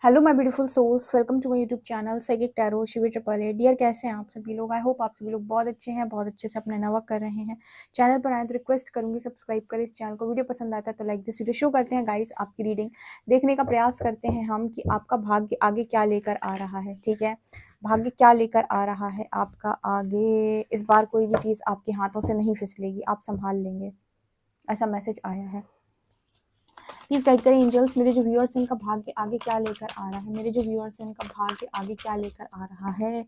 Hello my beautiful souls, welcome to my YouTube channel psychic tarot Shivi triple A. Dear, कैसे हैं आप सभी लोग? आई होप आप सभी लोग बहुत अच्छे हैं, बहुत अच्छे से अपना नवर्क कर रहे हैं। चैनल पर आए तो रिक्वेस्ट करूंगी सब्सक्राइब करें इस चैनल को। वीडियो पसंद आता है तो लाइक दिस वीडियो। शुरू करते हैं गाइस आपकी रीडिंग। देखने का प्रयास करते हैं हम कि आपका भाग्य आगे क्या लेकर आ रहा है। ठीक है, भाग्य क्या लेकर आ रहा है आपका आगे। इस बार कोई भी चीज़ आपके हाथों से नहीं फिसलेगी, आप संभाल लेंगे, ऐसा मैसेज आया है। प्लीज गाइड करें एंजल्स, मेरे जो व्यूअर्स हैं इनका भाग्य आगे क्या लेकर आ रहा है। मेरे जो व्यूअर्स हैं इनका भाग्य आगे क्या लेकर आ रहा है।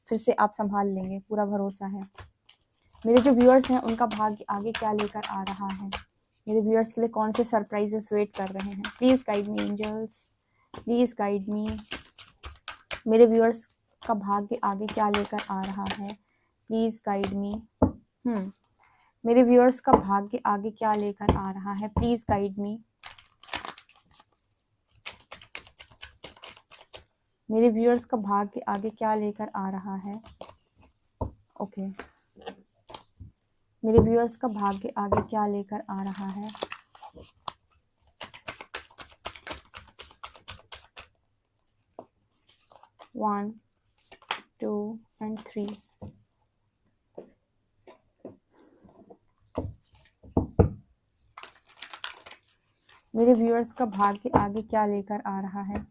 फिर से आप संभाल लेंगे, पूरा भरोसा है। मेरे जो व्यूअर्स हैं उनका भाग्य आगे क्या लेकर आ रहा है। मेरे व्यूअर्स के लिए कौन से सरप्राइजेस वेट कर रहे हैं। Please guide me angels, please guide me. मेरे व्यूअर्स का भाग्य आगे क्या लेकर आ रहा है। Please guide me. मेरे व्यूअर्स का भाग्य आगे क्या लेकर आ रहा है। Please guide me. मेरे व्यूअर्स का भाग्य आगे क्या लेकर आ रहा है। ओके, मेरे व्यूअर्स का भाग्य आगे क्या लेकर आ रहा है। One, two and three. मेरे व्यूअर्स का भाग्य आगे क्या लेकर आ रहा है।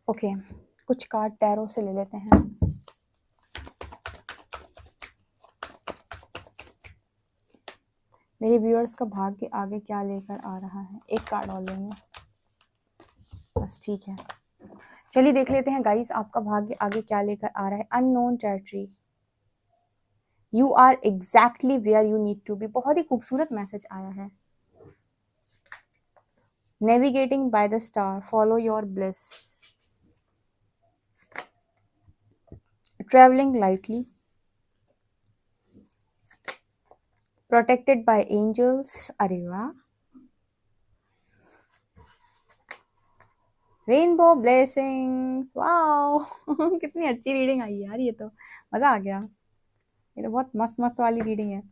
ओके, कुछ कार्ड टैरो से ले लेते हैं। मेरे व्यूअर्स का भाग्य आगे क्या लेकर आ रहा है। एक कार्ड और लेंगे बस, ठीक है। चलिए देख लेते हैं गाइस आपका भाग्य आगे क्या लेकर आ रहा है। Unknown territory, you are exactly where you need to be. बहुत ही खूबसूरत मैसेज आया है। Navigating by the star, follow your bliss, traveling lightly, protected by angels। अरे वाह, रेनबो ब्लेसिंग्स, वाओ कितनी अच्छी रीडिंग आई यार, ये तो मजा आ गया। ये तो बहुत मस्त मस्त वाली रीडिंग है।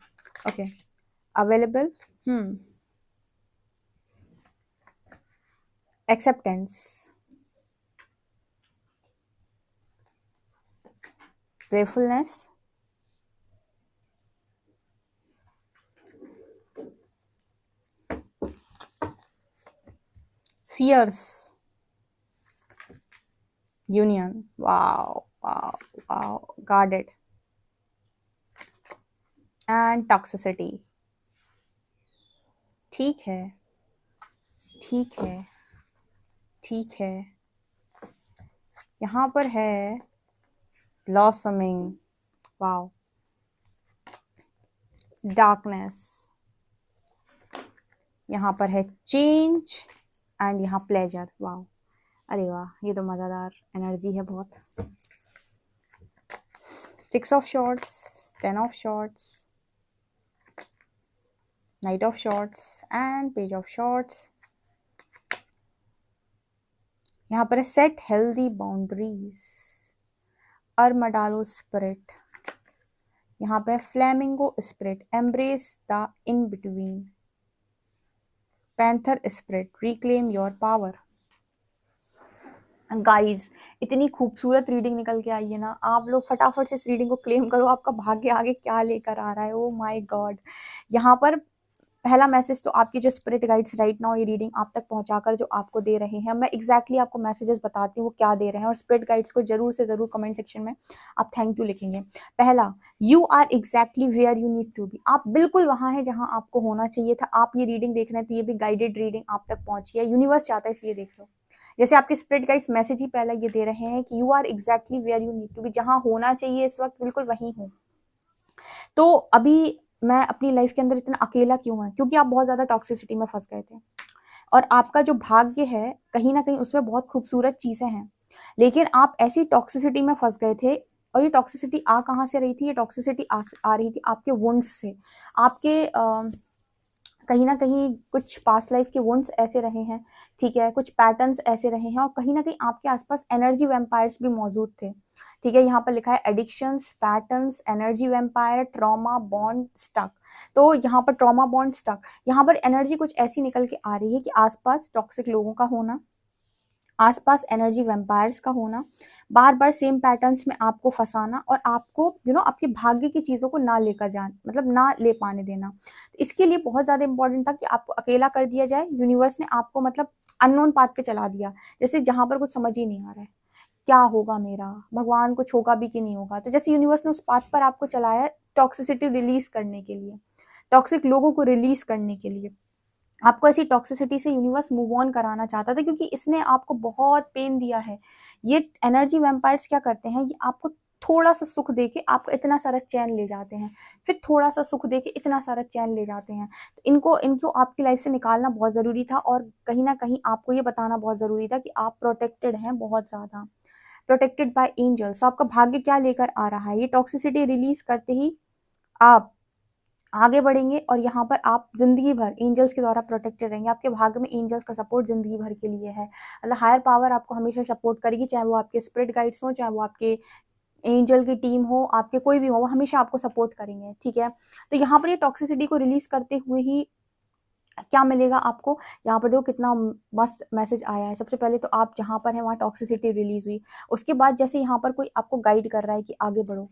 Okay, available, acceptance, prayerfulness, fierce, union, wow wow wow, guarded and toxicity. ठीक है, ठीक है, ठीक है। यहाँ पर है ब्लॉसमिंग, वाओ, डार्कनेस, यहाँ पर है चेंज एंड यहाँ प्लेजर। वाओ, अरे वाह, ये तो मज़ेदार एनर्जी है बहुत। 6 of shorts, 10 of shorts, night of shorts and page of shorts. यहाँ पर है सेट हेल्दी बाउंड्रीज, अर्माडालो स्पिरिट। यहाँ पे flamingo spirit, embrace the in between, panther spirit, reclaim your power. Guys, इतनी खूबसूरत रीडिंग निकल के आई है ना, आप लोग फटाफट से इस रीडिंग को क्लेम करो। आपका भाग्य आगे क्या लेकर आ रहा है। ओ माय गॉड, यहाँ पर पहला मैसेज तो आपके जो स्पिरिट गाइड्स राइट नाउ ये रीडिंग आप तक पहुंचाकर जो आपको दे रहे हैं, मैं एग्जैक्टली आपको मैसेजेस बताती हूँ वो क्या दे रहे हैं, और स्पिरिट गाइड्स को जरूर से जरूर कमेंट सेक्शन में आप थैंक यू लिखेंगे। पहला, you are exactly where you need to be. आप बिल्कुल वहां हैं जहां आपको होना चाहिए था। आप ये रीडिंग देख रहे हैं तो ये भी गाइडेड रीडिंग आप तक पहुंची है, यूनिवर्स चाहता है इसलिए देख लो। जैसे आपके स्पिरिट गाइड्स मैसेज ही पहला ये दे रहे हैं कि you are exactly where you need to be, जहां होना चाहिए इस वक्त बिल्कुल वहीं हो। तो अभी मैं अपनी लाइफ के अंदर इतना अकेला क्यों है, क्योंकि आप बहुत ज्यादा टॉक्सिसिटी में फंस गए थे, और आपका जो भाग्य है कहीं ना कहीं उसमें बहुत खूबसूरत चीजें हैं, लेकिन आप ऐसी टॉक्सिसिटी में फंस गए थे। और ये टॉक्सिसिटी आ कहाँ से रही थी? ये टॉक्सिसिटी आ रही थी आपके वुंड्स से। आपके कहीं ना कहीं कुछ पास्ट लाइफ के वुंड्स ऐसे रहे हैं, ठीक है, कुछ पैटर्न्स ऐसे रहे हैं, और कहीं ना कहीं आपके आसपास एनर्जी वैम्पायर्स भी मौजूद थे, ठीक है। यहाँ पर लिखा है addictions, patterns, energy vampire, trauma, bond, stuck. तो यहाँ पर ट्रॉमा, बॉन्ड, स्टक, यहाँ पर एनर्जी कुछ ऐसी निकल के आ रही है कि आसपास टॉक्सिक लोगों का होना, आसपास एनर्जी वैम्पायर्स का होना, बार बार सेम पैटर्न्स में आपको फंसाना, और आपको आपके भाग्य की चीजों को ना लेकर जाना, मतलब ना ले पाने देना। इसके लिए बहुत ज्यादा इंपॉर्टेंट था कि आपको अकेला कर दिया जाए। यूनिवर्स ने आपको मतलब अननोन पाथ पे चला दिया, जैसे जहां पर कुछ समझ ही नहीं आ रहा है, क्या होगा मेरा, भगवान कुछ होगा भी कि नहीं होगा। तो जैसे यूनिवर्स ने उस पाथ पर आपको चलाया टॉक्सिसिटी रिलीज करने के लिए, टॉक्सिक लोगों को रिलीज करने के लिए, आपको ऐसी टॉक्सिसिटी से यूनिवर्स मूव ऑन कराना चाहता था, क्योंकि इसने आपको बहुत पेन दिया है। ये एनर्जी वैम्पायर्स क्या करते हैं, ये आपको थोड़ा सा सुख देके आपको इतना सारा चैन ले जाते हैं, फिर थोड़ा सा सुख देके इतना सारा चैन ले जाते हैं। तो इनको इनको आपकी लाइफ से निकालना बहुत जरूरी था, और कहीं ना कहीं आपको ये बताना बहुत जरूरी था कि आप प्रोटेक्टेड हैं, बहुत ज्यादा प्रोटेक्टेड बाय एंजल्स। आपका भाग्य क्या लेकर आ रहा है, ये टॉक्सिसिटी रिलीज करते ही आप आगे बढ़ेंगे, और यहाँ पर आप जिंदगी भर एंजल्स के द्वारा प्रोटेक्टेड रहेंगे। आपके भाग्य में एंजल्स का सपोर्ट जिंदगी भर के लिए है, मतलब हायर पावर आपको हमेशा सपोर्ट करेगी, चाहे वो आपके स्पिरिट गाइड्स हो, चाहे वो आपके एंजल की टीम हो, आपके कोई भी हो, वो हमेशा आपको सपोर्ट करेंगे, ठीक है। तो यहाँ पर ये टॉक्सिसिटी को रिलीज करते हुए ही क्या मिलेगा आपको, यहाँ पर देखो कितना मस्त मैसेज आया है। सबसे पहले तो आप जहाँ पर हैं वहाँ टॉक्सिसिटी रिलीज हुई, उसके बाद जैसे यहाँ पर कोई आपको गाइड कर रहा है कि आगे बढ़ो,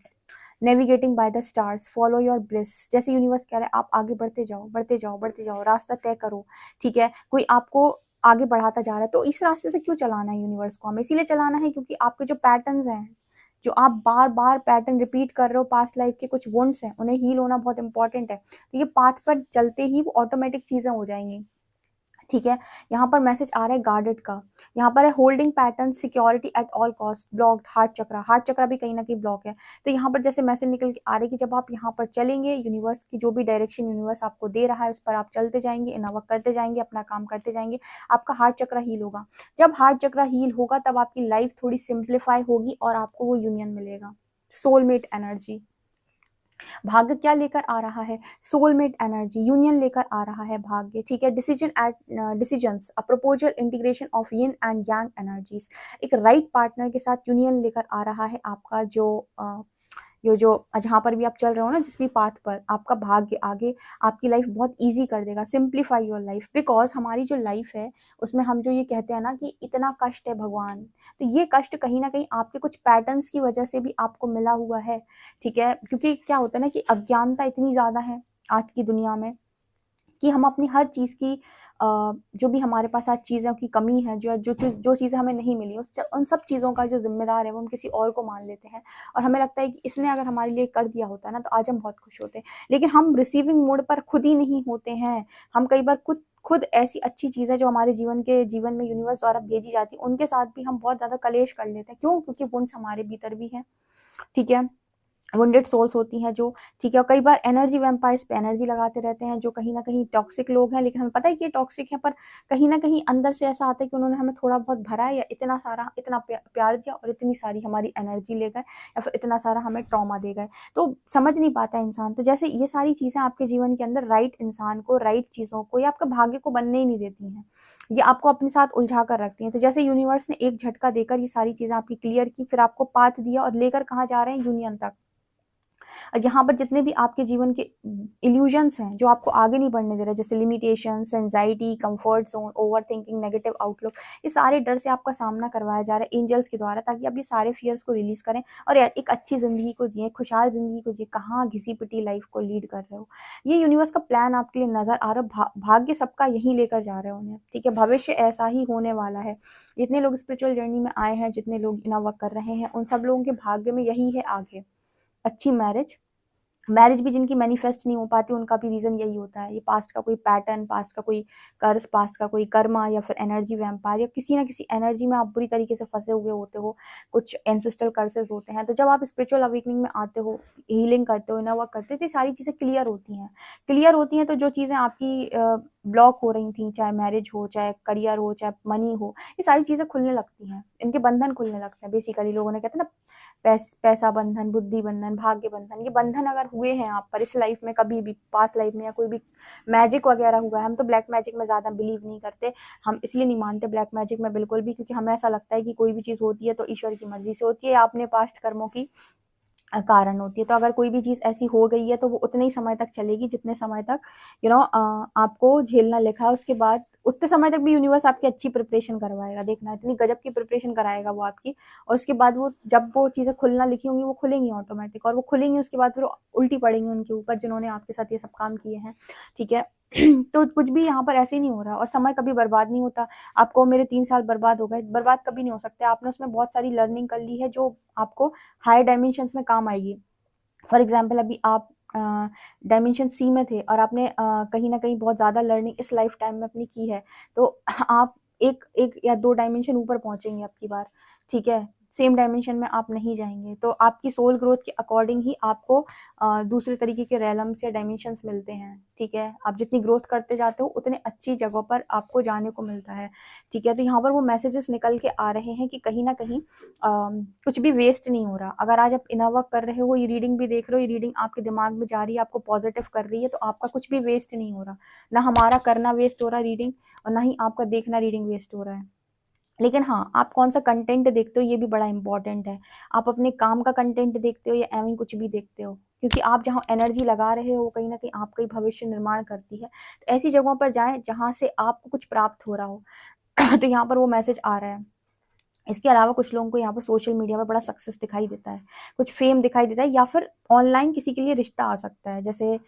navigating by the stars, follow your bliss, जैसे यूनिवर्स कह रहा है आप आगे बढ़ते जाओ, बढ़ते जाओ, बढ़ते जाओ, रास्ता तय करो, ठीक है। कोई आपको आगे बढ़ाता जा रहा है, तो इस रास्ते से क्यों चलाना है यूनिवर्स को? हमें इसीलिए चलाना है क्योंकि आपके जो पैटर्न्स हैं, जो आप बार बार पैटर्न रिपीट कर रहे हो, पास्ट लाइफ के कुछ वुंड्स हैं, उन्हें हील होना बहुत इंपॉर्टेंट है। तो ये पाथ पर चलते ही वो ऑटोमेटिक चीजें हो जाएंगी, ठीक है। यहाँ पर मैसेज आ रहा है गार्डेड का, यहाँ पर है holding pattern, security at all cost, blocked, heart chakra, heart chakra भी कहीं ना कहीं ब्लॉक है। तो यहाँ पर जैसे मैसेज निकल के आ रही है कि जब आप यहाँ पर चलेंगे, यूनिवर्स की जो भी डायरेक्शन यूनिवर्स आपको दे रहा है उस पर आप चलते जाएंगे, इनावर्क करते जाएंगे, अपना काम करते जाएंगे, आपका हार्ट चक्रा हील होगा। जब हार्ट चक्रा हील होगा तब आपकी लाइफ थोड़ी सिंप्लीफाई होगी, और आपको वो यूनियन मिलेगा, सोलमेट एनर्जी। भाग्य क्या लेकर आ रहा है? सोलमेट एनर्जी, यूनियन लेकर आ रहा है भाग्य, ठीक है। Decisions, a proposal, integration of yin and yang energies, एक राइट पार्टनर के साथ यूनियन लेकर आ रहा है आपका ये जो जहाँ पर भी आप चल रहे हो ना, जिस भी पाथ पर, आपका भाग्य आगे आपकी लाइफ बहुत इजी कर देगा, सिंप्लीफाई योर लाइफ। बिकॉज हमारी जो लाइफ है उसमें हम जो ये कहते हैं ना कि इतना कष्ट है भगवान, तो ये कष्ट कहीं ना कहीं आपके कुछ पैटर्न्स की वजह से भी आपको मिला हुआ है, ठीक है। क्योंकि क्या होता है ना कि अज्ञानता इतनी ज्यादा है आज की दुनिया में कि हम अपनी हर चीज़ की जो भी हमारे पास आज चीज़ों की कमी है, जो चीज़ें हमें नहीं मिली, उन सब चीज़ों का जो जिम्मेदार है वो हम किसी और को मान लेते हैं, और हमें लगता है कि इसने अगर हमारे लिए कर दिया होता ना तो आज हम बहुत खुश होते। लेकिन हम रिसीविंग मोड पर खुद ही नहीं होते हैं। हम कई बार खुद ऐसी अच्छी चीज़ है जो हमारे जीवन में यूनिवर्स द्वारा भेजी जाती है, उनके साथ भी हम बहुत ज़्यादा कलेश कर लेते हैं। क्यों? क्योंकि वो हमारे भीतर भी है, ठीक है। वुंडेड सोल्स होती हैं जो, ठीक है। और कई बार एनर्जी वैम्पायर्स पे एनर्जी लगाते रहते हैं जो कहीं ना कहीं टॉक्सिक लोग हैं, लेकिन हमें पता है कि ये टॉक्सिक है, पर कहीं ना कहीं अंदर से ऐसा आता है कि उन्होंने हमें थोड़ा बहुत भरा है, या इतना सारा इतना प्यार दिया और इतनी सारी हमारी एनर्जी ले गए, या फिर इतना सारा हमें ट्रॉमा दे गए, तो समझ नहीं पाता इंसान। तो जैसे ये सारी चीज़ें आपके जीवन के अंदर राइट इंसान को, राइट चीज़ों को, या आपके भाग्य को बनने ही नहीं देती हैं, ये आपको अपने साथ उलझा कर रखती हैं। तो जैसे यूनिवर्स ने एक झटका देकर ये सारी चीज़ें आपकी क्लियर की, फिर आपको पाथ दिया और लेकर कहाँ जा रहे हैं? यूनियन तक। और यहाँ पर जितने भी आपके जीवन के इल्यूजन्स हैं जो आपको आगे नहीं बढ़ने दे रहे, जैसे limitations, anxiety, comfort zone, over thinking, negative outlook, ये सारे डर से आपका सामना करवाया जा रहा है एंजल्स के द्वारा, ताकि आप ये सारे फियर्स को रिलीज करें और एक अच्छी जिंदगी को जिए, खुशहाल जिंदगी को जिए। कहाँ घिसी पिटी लाइफ को लीड कर रहे हो, ये यूनिवर्स का प्लान आपके लिए नजर आ रहा है। भाग्य सबका यही लेकर जा रहे हो उन्हें, ठीक है, भविष्य ऐसा ही होने वाला है। जितने लोग स्पिरिचुअल जर्नी में आए हैं, जितने लोग इनर वर्क कर रहे हैं, उन सब लोगों के भाग्य में यही है आगे, अच्छी मैरिज भी जिनकी मैनिफेस्ट नहीं हो पाती, उनका भी रीजन यही होता है। ये पास्ट का कोई पैटर्न, पास्ट का कोई कर्ज, पास्ट का कोई कर्मा, या फिर एनर्जी वैम्पायर, या किसी ना किसी एनर्जी में आप बुरी तरीके से फंसे हुए होते हो, कुछ एंसेस्ट्रल कर्सेस होते हैं। तो जब आप स्पिरिचुअल अवेकनिंग में आते हो, हीलिंग करते हो, इनर वर्क करते हो, तो ये सारी चीज़ें क्लियर होती हैं। तो जो चीज़ें आपकी ब्लॉक हो रही थी, चाहे मैरिज हो, चाहे करियर हो, चाहे मनी हो, ये सारी चीज़ें खुलने लगती हैं, इनके बंधन खुलने लगते हैं। बेसिकली लोगों ने कहते हैं ना, पैसा बंधन, बुद्धि बंधन, भाग्य बंधन, ये बंधन अगर हुए हैं आप पर इस लाइफ में, कभी भी पास्ट लाइफ में, या कोई भी मैजिक वगैरह हुआ है। हम तो ब्लैक मैजिक में ज़्यादा बिलीव नहीं करते, हम इसलिए नहीं मानते ब्लैक मैजिक में बिल्कुल भी, क्योंकि हमें ऐसा लगता है कि कोई भी चीज़ होती है तो ईश्वर की मर्जी से होती है, आपने पास्ट कर्मों की कारण होती है। तो अगर कोई भी चीज़ ऐसी हो गई है तो वो उतने ही समय तक चलेगी जितने समय तक आपको झेलना लिखा है। उसके बाद उतने समय तक भी यूनिवर्स आपकी अच्छी प्रिपरेशन करवाएगा, देखना इतनी गजब की प्रिपरेशन कराएगा वो आपकी। और उसके बाद वो जब वो चीज़ें खुलना लिखी होंगी वो खुलेंगी ऑटोमेटिक, और वो खुलेंगी उसके बाद फिर उल्टी पड़ेंगी उनके ऊपर जिन्होंने आपके साथ ये सब काम किए हैं, ठीक है। तो कुछ भी यहाँ पर ऐसे ही नहीं हो रहा, और समय कभी बर्बाद नहीं होता। आपको मेरे 3 साल बर्बाद हो गए, बर्बाद कभी नहीं हो सकते। आपने उसमें बहुत सारी लर्निंग कर ली है जो आपको हायर डायमेंशंस में काम आएगी। फॉर एग्जाम्पल अभी आप डायमेंशन सी में थे और आपने कहीं ना कहीं बहुत ज़्यादा लर्निंग इस लाइफ टाइम में अपनी की है, तो आप एक एक या 2 डायमेंशन ऊपर पहुंचेंगे अब की बार, ठीक है। सेम डायमेंशन में आप नहीं जाएंगे, तो आपकी सोल ग्रोथ के अकॉर्डिंग ही आपको दूसरे तरीके के रेलम्स या डायमेंशंस मिलते हैं, ठीक है। आप जितनी ग्रोथ करते जाते हो उतने अच्छी जगहों पर आपको जाने को मिलता है, ठीक है। तो यहाँ पर वो मैसेजेस निकल के आ रहे हैं कि कहीं ना कहीं कुछ भी वेस्ट नहीं हो रहा। अगर आज आप इनर वर्क कर रहे हो, ये रीडिंग भी देख रहे हो, ये रीडिंग आपके दिमाग में जा रही है, आपको पॉजिटिव कर रही है, तो आपका कुछ भी वेस्ट नहीं हो रहा। ना हमारा करना वेस्ट हो रहा रीडिंग, और ना ही आपका देखना रीडिंग वेस्ट हो रहा है। लेकिन हाँ, आप कौन सा कंटेंट देखते हो ये भी बड़ा इंपॉर्टेंट है। आप अपने काम का कंटेंट देखते हो या एवं कुछ भी देखते हो, क्योंकि आप जहाँ एनर्जी लगा रहे हो वो कहीं ना कहीं आपका ही भविष्य निर्माण करती है। तो ऐसी जगहों पर जाएं जहाँ से आपको कुछ प्राप्त हो रहा हो। तो यहाँ पर वो मैसेज आ रहा है। इसके अलावा कुछ लोगों को यहाँ पर सोशल मीडिया पर बड़ा सक्सेस दिखाई देता है, कुछ फेम दिखाई देता है, या फिर ऑनलाइन किसी के लिए रिश्ता आ सकता है। जैसे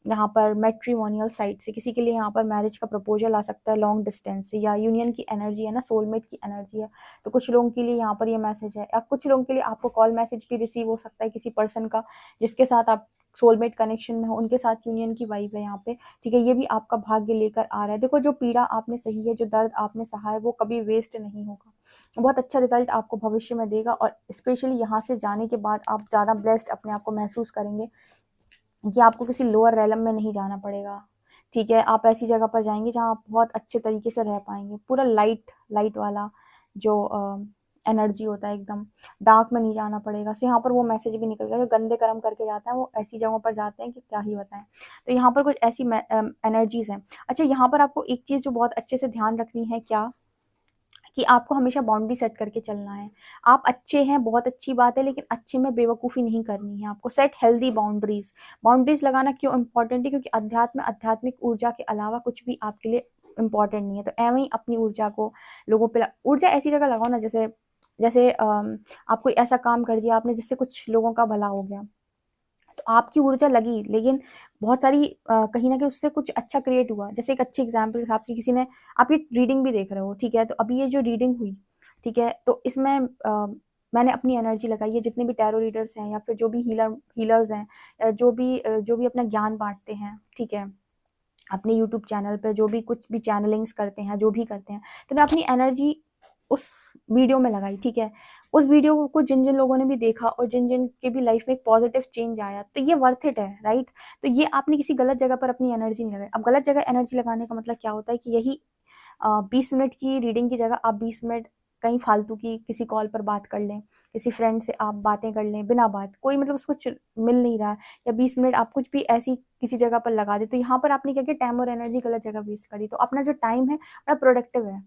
यहाँ पर मैट्रिमोनियल साइट से किसी के लिए यहाँ पर मैरिज का प्रपोजल आ सकता है, लॉन्ग डिस्टेंस से, या यूनियन की एनर्जी है ना, सोलमेट की एनर्जी है। तो कुछ लोगों के लिए यहाँ पर ये मैसेज है, या कुछ लोगों के लिए आपको कॉल मैसेज भी रिसीव हो सकता है किसी पर्सन का जिसके साथ आप सोलमेट कनेक्शन में हो, उनके साथ यूनियन की वाइब है यहाँ पे, ठीक है। ये भी आपका भाग्य लेकर आ रहा है। देखो, जो पीड़ा आपने सही है, जो दर्द आपने सहा है, वो कभी वेस्ट नहीं होगा, बहुत अच्छा रिजल्ट आपको भविष्य में देगा। और स्पेशली यहाँ से जाने के बाद आप ज़्यादा ब्लेस्ड अपने आप को महसूस करेंगे कि आपको किसी लोअर रेलम में नहीं जाना पड़ेगा, ठीक है। आप ऐसी जगह पर जाएंगे जहाँ आप बहुत अच्छे तरीके से रह पाएंगे, पूरा लाइट वाला जो एनर्जी होता है, एकदम डार्क में नहीं जाना पड़ेगा। सो यहाँ पर वो मैसेज भी निकल गया, जो गंदे कर्म करके जाता है वो ऐसी जगहों पर जाते हैं कि क्या ही बताएं। तो यहाँ पर कुछ ऐसी एनर्जीज हैं। अच्छा, यहाँ पर आपको एक चीज़ जो बहुत अच्छे से ध्यान रखनी है, क्या कि आपको हमेशा बाउंड्री सेट करके चलना है। आप अच्छे हैं, बहुत अच्छी बात है, लेकिन अच्छे में बेवकूफ़ी नहीं करनी है आपको। सेट हेल्दी बाउंड्रीज लगाना क्यों इंपॉर्टेंट है, क्योंकि आध्यात्मिक ऊर्जा के अलावा कुछ भी आपके लिए इंपॉर्टेंट नहीं है। तो एवं ही अपनी ऊर्जा को लोगों पे ऊर्जा ऐसी जगह लगाओ ना, जैसे जैसे आप कोई ऐसा काम कर दिया आपने जिससे कुछ लोगों का भला हो गया, तो आपकी ऊर्जा लगी, लेकिन बहुत सारी कहीं ना कहीं उससे कुछ अच्छा क्रिएट हुआ। जैसे एक अच्छी एग्जाम्पल, आपकी किसी ने, आप ये रीडिंग भी देख रहे हो, ठीक है। तो अभी ये जो रीडिंग हुई, ठीक है, तो इसमें मैंने अपनी एनर्जी लगाई है। जितने भी टैरो रीडर्स हैं या फिर जो भी हीलर्स हैं, जो भी अपना ज्ञान बांटते हैं, ठीक है, अपने यूट्यूब चैनल पे जो भी कुछ भी चैनलिंग्स करते हैं, जो भी करते हैं, तो मैं अपनी एनर्जी उस वीडियो में लगाई, ठीक है। उस वीडियो को जिन जिन लोगों ने भी देखा और जिन जिन के भी लाइफ में एक पॉजिटिव चेंज आया, तो ये वर्थ इट है, राइट। तो ये आपने किसी गलत जगह पर अपनी एनर्जी नहीं लगाई। अब गलत जगह एनर्जी लगाने का मतलब क्या होता है कि यही 20 मिनट की रीडिंग की जगह आप 20 मिनट कहीं फालतू की किसी कॉल पर बात कर लें, किसी फ्रेंड से आप बातें कर लें बिना बात, कोई मतलब उसको मिल नहीं रहा है, या 20 मिनट आप कुछ भी ऐसी किसी जगह पर लगा दे, तो यहाँ पर आपने क्या किया, टाइम और एनर्जी गलत जगह वेस्ट करी। तो अपना जो टाइम है बड़ा प्रोडक्टिव है,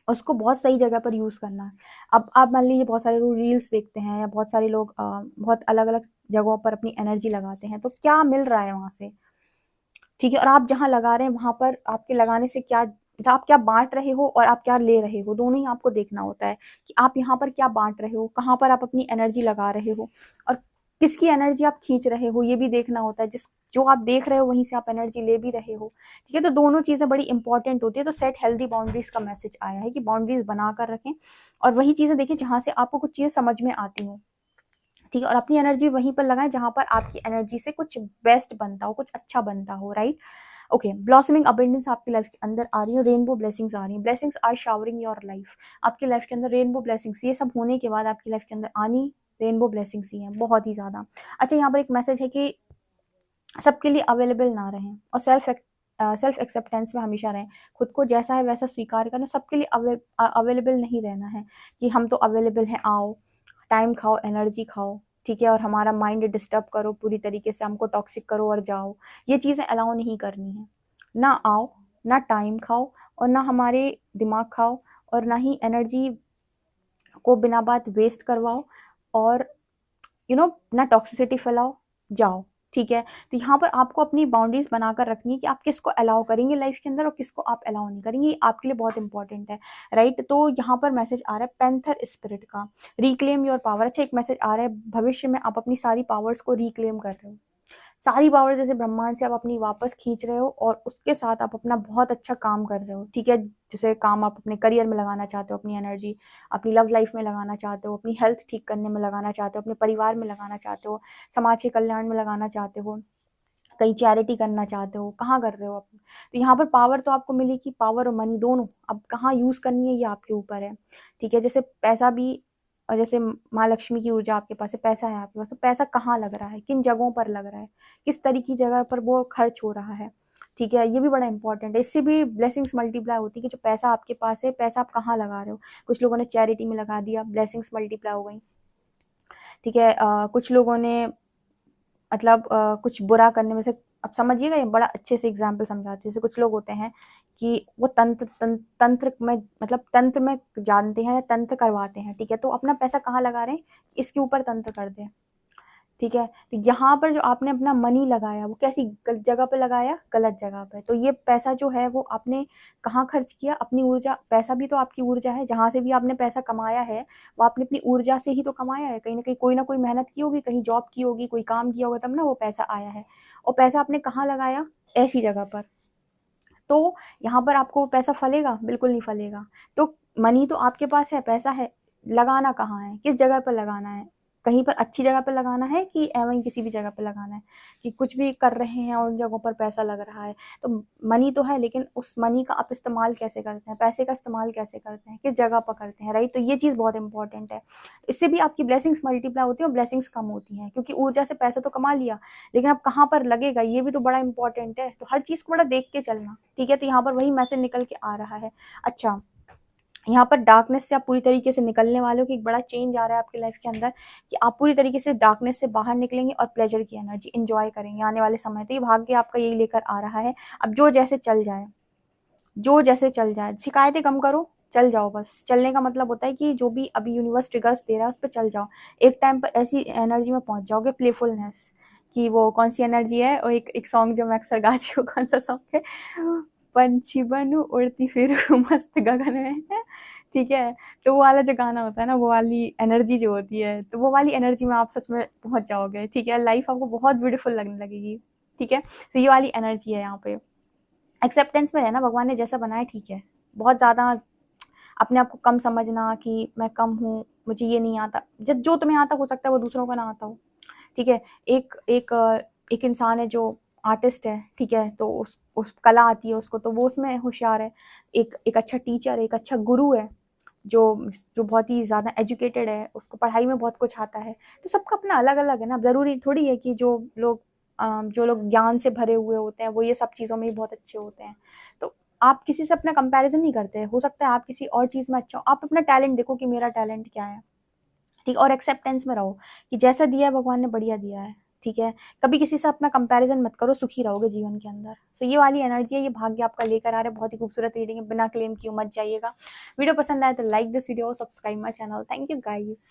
उसको बहुत सही जगह पर यूज़ करना है। अब आप मान लीजिए बहुत सारे लोग रील्स देखते हैं या बहुत सारे लोग बहुत अलग-अलग जगहों पर अपनी एनर्जी लगाते हैं, तो क्या मिल रहा है वहाँ से? ठीक है? और आप जहाँ लगा रहे हैं वहाँ पर आपके लगाने से क्या, मतलब आप क्या बाँट रहे हो और आप क्या ले रहे हो, दोनों ही आपको देखना होता है कि आप यहाँ पर क्या बाँट रहे हो, कहाँ पर आप अपनी एनर्जी लगा रहे हो और किसकी एनर्जी आप खींच रहे हो, ये भी देखना होता है। जो आप देख रहे हो वहीं से आप एनर्जी ले भी रहे हो, ठीक है? तो दोनों चीज़ें बड़ी इंपॉर्टेंट होती है। तो सेट हेल्दी बाउंड्रीज़ का मैसेज आया है कि बाउंड्रीज़ बनाकर रखें और वही चीज़ें देखें जहाँ से आपको कुछ चीज़ें समझ में आती हों। ठीक है? और अपनी एनर्जी वहीं पर लगाएँ जहाँ पर आपकी एनर्जी से कुछ बेस्ट बनता हो, कुछ अच्छा बनता हो, राइट? ओके, ब्लॉसमिंग अबंडेंस आपकी लाइफ के अंदर आ रही है, रेनबो ब्लेसिंग्स आ रही हैं, blessings are showering your life. आपकी लाइफ के अंदर रेनबो ब्लेसिंग्स, ये सब होने के बाद आपकी लाइफ के अंदर आनी रेनबो ब्लेसिंग्स ही हैं, बहुत ही ज़्यादा। अच्छा, यहाँ पर एक मैसेज है कि सबके लिए अवेलेबल ना रहें और सेल्फ एक्सेप्टेंस में हमेशा रहें। खुद को जैसा है वैसा स्वीकार करें, सबके लिए अवेलेबल नहीं रहना है कि हम तो अवेलेबल हैं, आओ, टाइम खाओ, एनर्जी खाओ, ठीक है? और हमारा माइंड डिस्टर्ब करो पूरी तरीके से, हमको टॉक्सिक करो और जाओ। ये चीज़ें अलाउ नहीं करनी है। ना आओ, ना टाइम खाओ और ना हमारे दिमाग खाओ और ना ही एनर्जी को बिना बात वेस्ट करवाओ और ना टॉक्सिसिटी फैलाओ, जाओ, ठीक है? तो यहाँ पर आपको अपनी बाउंड्रीज़ बनाकर रखनी है कि आप किसको अलाउ करेंगे लाइफ़ के अंदर और किसको आप अलाउ नहीं करेंगे, ये आपके लिए बहुत इंपॉर्टेंट है, राइट? तो यहाँ पर मैसेज आ रहा है पैंथर स्पिरिट का, रिक्लेम योर पावर। अच्छा, एक मैसेज आ रहा है, भविष्य में आप अपनी सारी पावर्स को रिक्लेम कर रहे हो। सारी पावर जैसे ब्रह्मांड से आप अपनी वापस खींच रहे हो और उसके साथ आप अपना बहुत अच्छा काम कर रहे हो, ठीक है? जैसे काम आप अपने करियर में लगाना चाहते हो, अपनी एनर्जी अपनी लव लाइफ में लगाना चाहते हो, अपनी हेल्थ ठीक करने में लगाना चाहते हो, अपने परिवार में लगाना चाहते हो, समाज के कल्याण में लगाना चाहते हो, कहीं चैरिटी करना चाहते हो, कहाँ कर रहे हो आप? तो यहाँ पर पावर तो आपको मिलेगी, पावर और मनी दोनों। अब कहाँ यूज़ करनी है ये आपके ऊपर है, ठीक है? जैसे पैसा भी, और जैसे माँ लक्ष्मी की ऊर्जा आपके पास है, पैसा है आपके पास, तो पैसा कहाँ लग रहा है, किन जगहों पर लग रहा है, किस तरह की जगह पर वो खर्च हो रहा है, ठीक है? ये भी बड़ा इंपॉर्टेंट है। इससे भी ब्लेसिंग्स मल्टीप्लाई होती है कि जो पैसा आपके पास है, पैसा आप कहाँ लगा रहे हो। कुछ लोगों ने चैरिटी में लगा दिया, ब्लेसिंग्स मल्टीप्लाई हो गई, ठीक है? कुछ लोगों ने मतलब कुछ बुरा करने में से, अब समझिएगा, ये बड़ा अच्छे से एग्जाम्पल समझाती हूँ। जैसे कुछ लोग होते हैं कि वो तंत्र में, मतलब तंत्र में जानते हैं या तंत्र करवाते हैं, ठीक है? तो अपना पैसा कहाँ लगा रहे हैं, इसके ऊपर तंत्र कर दें, ठीक है? तो यहाँ पर जो आपने अपना मनी लगाया वो कैसी जगह पे लगाया, गलत जगह पे। तो ये पैसा जो है वो आपने कहाँ खर्च किया, अपनी ऊर्जा, पैसा भी तो आपकी ऊर्जा है, जहाँ से भी आपने पैसा कमाया है वो आपने अपनी ऊर्जा से ही तो कमाया है। कहीं ना कहीं कोई ना कोई मेहनत की होगी, कहीं जॉब की होगी, कोई काम किया होगा, तब ना वो पैसा आया है। और पैसा आपने कहाँ लगाया, ऐसी जगह पर। तो यहाँ पर आपको पैसा फलेगा, बिल्कुल नहीं फलेगा। तो मनी तो आपके पास है, पैसा है, लगाना कहाँ है, किस जगह पर लगाना है? कहीं पर अच्छी जगह पे लगाना है कि वहीं किसी भी जगह पे लगाना है, कि कुछ भी कर रहे हैं और उन जगहों पर पैसा लग रहा है। तो मनी तो है, लेकिन उस मनी का आप इस्तेमाल कैसे करते हैं, पैसे का इस्तेमाल कैसे करते हैं, किस जगह पर करते हैं, राइट? तो ये चीज़ बहुत इंपॉर्टेंट है। इससे भी आपकी ब्लेसिंग्स मल्टीप्लाई होती हैं और ब्लेसिंग्स कम होती हैं, क्योंकि ऊर्जा से पैसा तो कमा लिया, लेकिन अब कहाँ पर लगेगा ये भी तो बड़ा इंपॉर्टेंट है। तो हर चीज़ को बड़ा देख के चलना, ठीक है? तो यहाँ पर वही मैसेज निकल के आ रहा है। अच्छा, यहाँ पर डार्कनेस से आप पूरी तरीके से निकलने वाले हो, कि एक बड़ा चेंज आ रहा है आपकी लाइफ के अंदर, कि आप पूरी तरीके से डार्कनेस से बाहर निकलेंगे और प्लेजर की एनर्जी एंजॉय करेंगे आने वाले समय। तो ये भाग्य आपका यही लेकर आ रहा है। अब जो जैसे चल जाए, जो जैसे चल जाए, शिकायतें कम करो, चल जाओ बस। चलने का मतलब होता है कि जो भी अभी यूनिवर्स ट्रिगर्स दे रहा है उस पर चल जाओ। एक टाइम पर ऐसी एनर्जी में पहुंच जाओगे, प्लेफुलनेस की, वो कौन सी एनर्जी है, और एक सॉन्ग जो मैं अक्सर गाती हूँ, कौन सा सॉन्ग है, पंछी बनूं उड़ती फिरूं मस्त गगन में, ठीक है? तो वो वाला जो गाना होता है ना, वो वाली एनर्जी जो होती है, तो वो वाली एनर्जी में आप सच में पहुंच जाओगे, ठीक है? लाइफ आपको बहुत ब्यूटीफुल लगने लगेगी, ठीक है? तो ये वाली एनर्जी है यहाँ पे। एक्सेप्टेंस में रहना, भगवान ने जैसा बनाया ठीक है। बहुत ज़्यादा अपने आप को कम समझना कि मैं कम हूँ, मुझे ये नहीं आता, जब जो तुम्हें आता हो सकता है वो दूसरों को ना आता हो, ठीक है? एक एक एक इंसान है जो आर्टिस्ट है, ठीक है? तो उस कला आती है उसको, तो वो उसमें होशियार है। एक एक अच्छा टीचर, एक अच्छा गुरु है जो जो बहुत ही ज़्यादा एजुकेटेड है, उसको पढ़ाई में बहुत कुछ आता है। तो सबका अपना अलग-अलग है ना, ज़रूरी थोड़ी है कि जो लोग ज्ञान से भरे हुए होते हैं वो ये सब चीज़ों में ही बहुत अच्छे होते हैं। तो आप किसी से अपना कंपैरिज़न नहीं करते, हो सकता है आप किसी और चीज़ में अच्छा हो, आप अपना टैलेंट देखो कि मेरा टैलेंट क्या है, ठीक? और एक्सेप्टेंस में रहो कि जैसा दिया है भगवान ने बढ़िया दिया है, ठीक है, कभी किसी से अपना कंपैरिजन मत करो, सुखी रहोगे जीवन के अंदर। सो ये वाली एनर्जी है, ये भाग्य आपका लेकर आ रहा है। बहुत ही खूबसूरत रीडिंग है, बिना क्लेम किए मत जाइएगा। वीडियो पसंद आए तो like this video, subscribe my channel. Thank you guys.